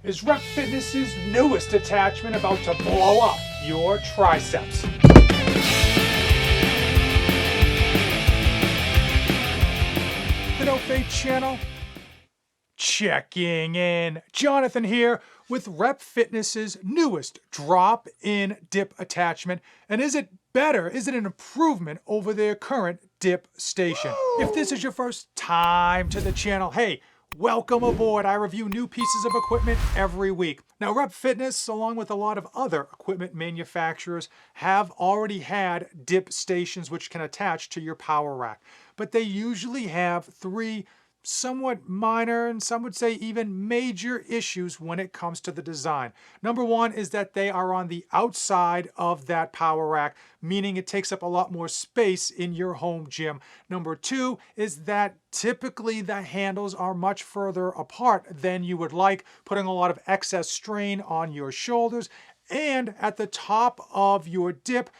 Is Rep Fitness's newest attachment about to blow up your triceps? The No Fate channel? Checking in. Jonathan here with Rep Fitness's newest drop-in dip attachment. And is it better? Is it an improvement over their current dip station? If this is your first time to the channel, hey, welcome aboard. I review new pieces of equipment every week. Now, Rep Fitness, along with a lot of other equipment manufacturers, have already had dip stations which can attach to your power rack. But they usually have three somewhat minor, and some would say even major issues when it comes to the design. Number one is that they are on the outside of that power rack, meaning it takes up a lot more space in your home gym. Number two is that typically the handles are much further apart than you would like, putting a lot of excess strain on your shoulders. And at the top of your dip,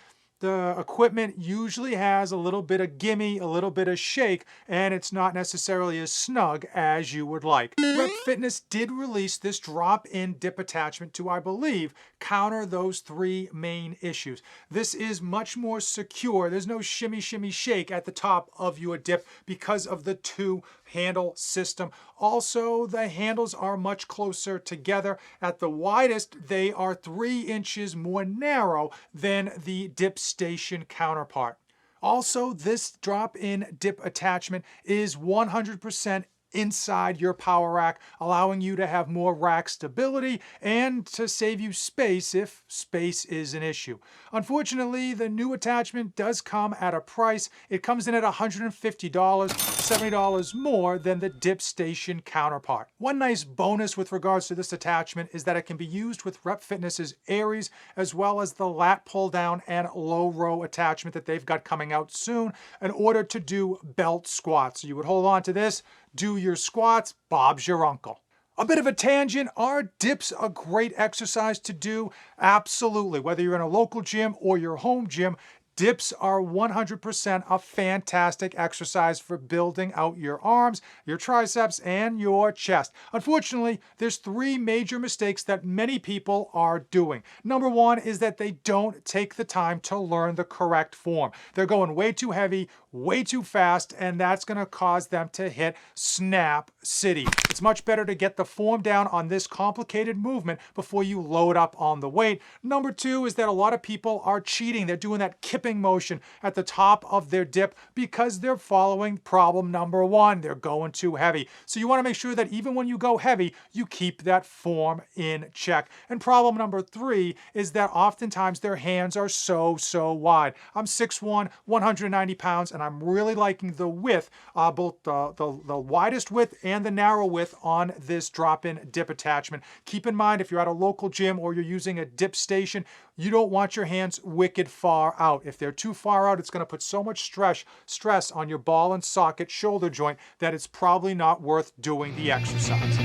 the equipment usually has a little bit of gimme, a little bit of shake, and it's not necessarily as snug as you would like. Rep Fitness did release this drop-in dip attachment to, I believe, counter those three main issues. This is much more secure. There's no shimmy, shimmy, shake at the top of your dip because of the two-handle system. Also, the handles are much closer together. At the widest, they are 3 inches more narrow than the dip station counterpart. Also, this drop-in dip attachment is 100% inside your power rack, allowing you to have more rack stability and to save you space if space is an issue. Unfortunately, the new attachment does come at a price. It comes in at $150, $70 more than the dip station counterpart. One nice bonus with regards to this attachment is that it can be used with Rep Fitness's Aries, as well as the lat pull down and low row attachment that they've got coming out soon in order to do belt squats. So you would hold on to this, do your squats, Bob's your uncle. A bit of a tangent, are dips a great exercise to do? Absolutely. Whether you're in a local gym or your home gym, dips are 100% a fantastic exercise for building out your arms, your triceps, and your chest. Unfortunately, there's 3 major mistakes that many people are doing. Number one is that they don't take the time to learn the correct form. They're going way too heavy, way too fast, and that's going to cause them to hit snap city. It's much better to get the form down on this complicated movement before you load up on the weight. Number two is that a lot of people are cheating. They're doing that kipping motion at the top of their dip because they're following problem number one. They're going too heavy. So you want to make sure that even when you go heavy, you keep that form in check. And problem number 3 is that oftentimes their hands are so wide. I'm 6'1", 190 pounds, and I'm really liking the width, both the widest width and the narrow width on this drop-in dip attachment. Keep in mind, if you're at a local gym or you're using a dip station, you don't want your hands wicked far out. If they're too far out, it's going to put so much stress on your ball and socket shoulder joint that it's probably not worth doing the exercise.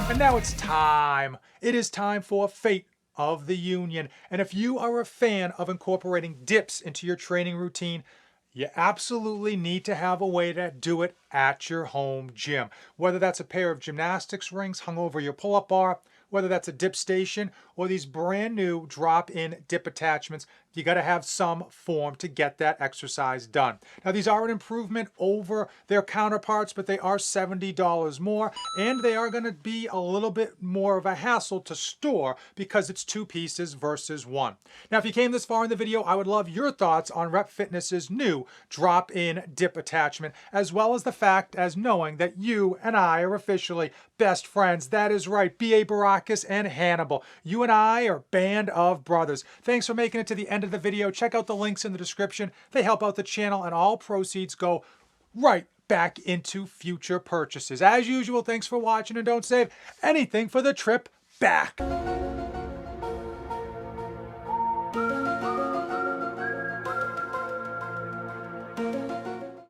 And now it's time. It is time for Fate of the Union. And if you are a fan of incorporating dips into your training routine, you absolutely need to have a way to do it at your home gym. Whether that's a pair of gymnastics rings hung over your pull-up bar, whether that's a dip station or these brand new drop-in dip attachments, you got to have some form to get that exercise done. Now, these are an improvement over their counterparts, but they are $70 more, and they are going to be a little bit more of a hassle to store because it's 2 pieces versus 1. Now, if you came this far in the video, I would love your thoughts on Rep Fitness's new drop-in dip attachment, as well as the fact as knowing that you and I are officially best friends. That is right, B.A. Baracus and Hannibal. You and I are band of brothers. Thanks for making it to the end of the video. Check out the links in the description. They help out the channel, and all proceeds go right back into future purchases. As usual, thanks for watching, and don't save anything for the trip back.